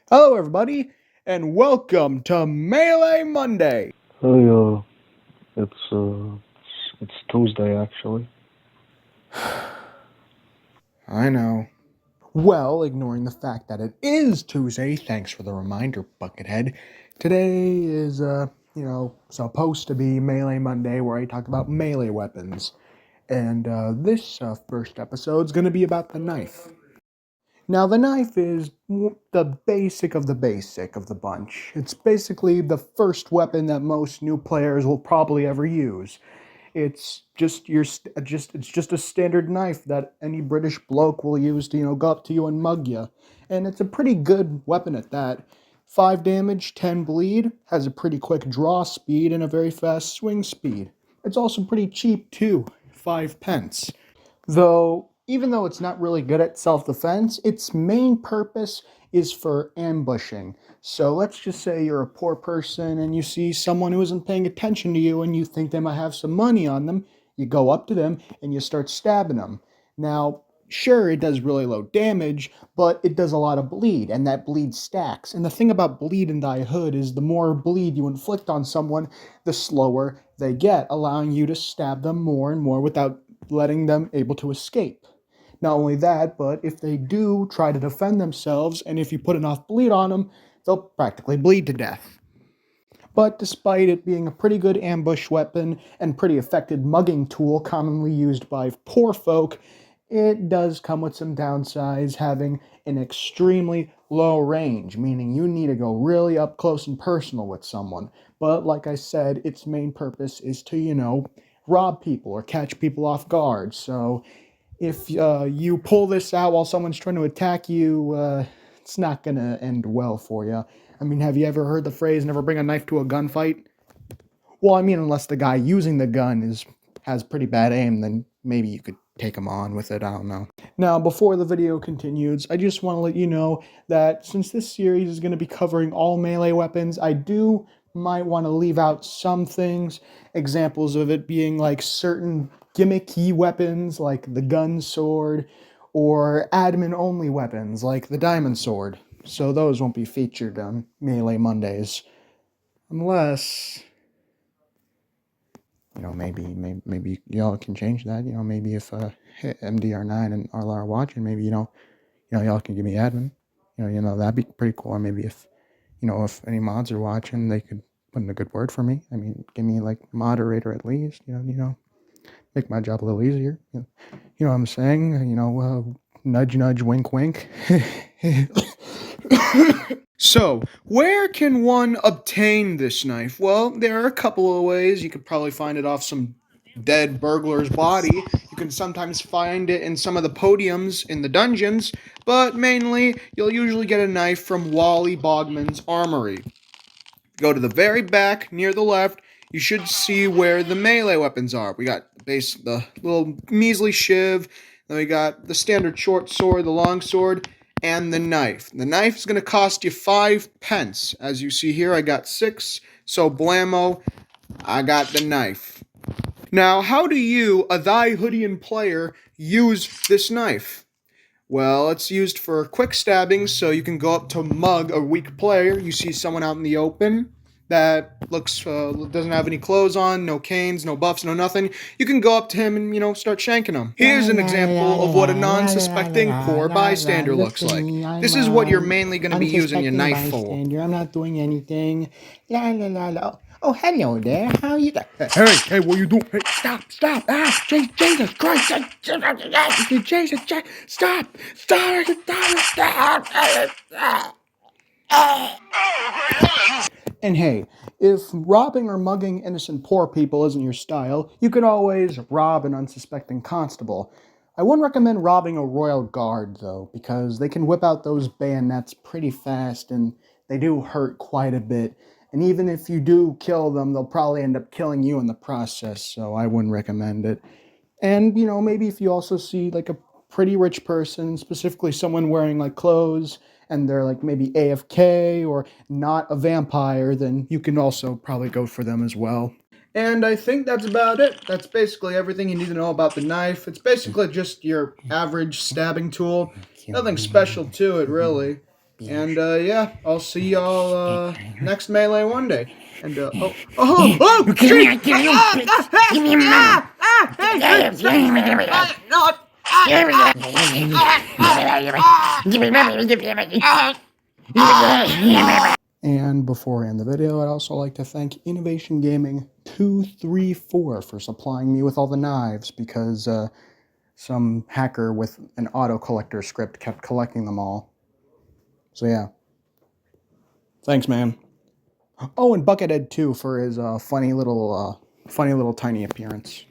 Hello, everybody, and welcome to Melee Monday. Hey, it's Tuesday actually. I know. Well, ignoring the fact that it is Tuesday, thanks for the reminder, Buckethead. Today is, supposed to be Melee Monday, where I talk about melee weapons. And this first episode is going to be about the knife. Now, the knife is the basic of the bunch. It's basically the first weapon that most new players will probably ever use. It's just it's just a standard knife that any British bloke will use to go up to you and mug you, and it's a pretty good weapon at that. 5 damage, 10 bleed, has a pretty quick draw speed and a very fast swing speed. It's also pretty cheap too, 5 pence. Though, even though it's not really good at self-defense, its main purpose is for ambushing. So let's just say you're a poor person and you see someone who isn't paying attention to you and you think they might have some money on them. You go up to them and you start stabbing them. Now, sure, it does really low damage, but it does a lot of bleed, and that bleed stacks. And the thing about bleed in Die Hood is the more bleed you inflict on someone, the slower they get, allowing you to stab them more and more without letting them able to escape. Not only that, but if they do try to defend themselves, and if you put enough bleed on them, they'll practically bleed to death. But despite it being a pretty good ambush weapon and pretty effective mugging tool commonly used by poor folk, it does come with some downsides, having an extremely low range, meaning you need to go really up close and personal with someone. But like I said, its main purpose is to, rob people or catch people off guard. So if you pull this out while someone's trying to attack you, it's not going to end well for you. I mean, have you ever heard the phrase, never bring a knife to a gunfight? Well, I mean, unless the guy using the gun has pretty bad aim, then maybe you could take him on with it. I don't know. Now, before the video continues, I just want to let you know that since this series is going to be covering all melee weapons, I might want to leave out some things. Examples of it being like certain gimmicky weapons like the gun sword, or admin only weapons like the diamond sword. So those won't be featured on Melee Mondays. Unless, maybe y'all can change that. Maybe if MDR9 and Arla are watching, maybe y'all can give me admin. That'd be pretty cool. Or maybe if any mods are watching, they could put in a good word for me. I mean, give me like moderator at least. Make my job a little easier. You know what I'm saying? Nudge, nudge, wink, wink. So, where can one obtain this knife? Well, there are a couple of ways. You could probably find it off some dead burglar's body. You can sometimes find it in some of the podiums in the dungeons, but mainly you'll usually get a knife from Wally Bogman's armory. Go to the very back near the left, you should see where the melee weapons are. We got the little measly shiv, then we got the standard short sword, the long sword, and the knife. The knife is going to cost you 5 pence. As you see here, I got 6, so blammo, I got the knife. Now, how do you, a Thy Hoodian player, use this knife? Well, it's used for quick stabbing, so you can go up to mug a weak player. You see someone out in the open that doesn't have any clothes on, no canes, no buffs, no nothing. You can go up to him and start shanking him. Here's an example of what a non-suspecting poor bystander looks like. This is what you're mainly going to be using your knife for. I'm not doing anything. La la la la. Oh, hello there. How you doing? Hey, what you doing? Hey, stop! Ah, Jesus Christ! Jesus, stop! And hey, if robbing or mugging innocent poor people isn't your style, you could always rob an unsuspecting constable. I wouldn't recommend robbing a royal guard, though, because they can whip out those bayonets pretty fast, and they do hurt quite a bit. And even if you do kill them, they'll probably end up killing you in the process, so I wouldn't recommend it. And, maybe if you also see like a pretty rich person, specifically someone wearing like clothes, and they're like maybe AFK or not a vampire, then you can also probably go for them as well. And I think that's about it. That's basically everything you need to know about the knife. It's basically just your average stabbing tool. Nothing special to it, really. And yeah, I'll see y'all next Melee one day. And jeez! Give me And before I end the video, I'd also like to thank Innovation Gaming 234 for supplying me with all the knives because some hacker with an auto collector script kept collecting them all. So yeah. Thanks, man. Oh, and Buckethead too for his funny little tiny appearance.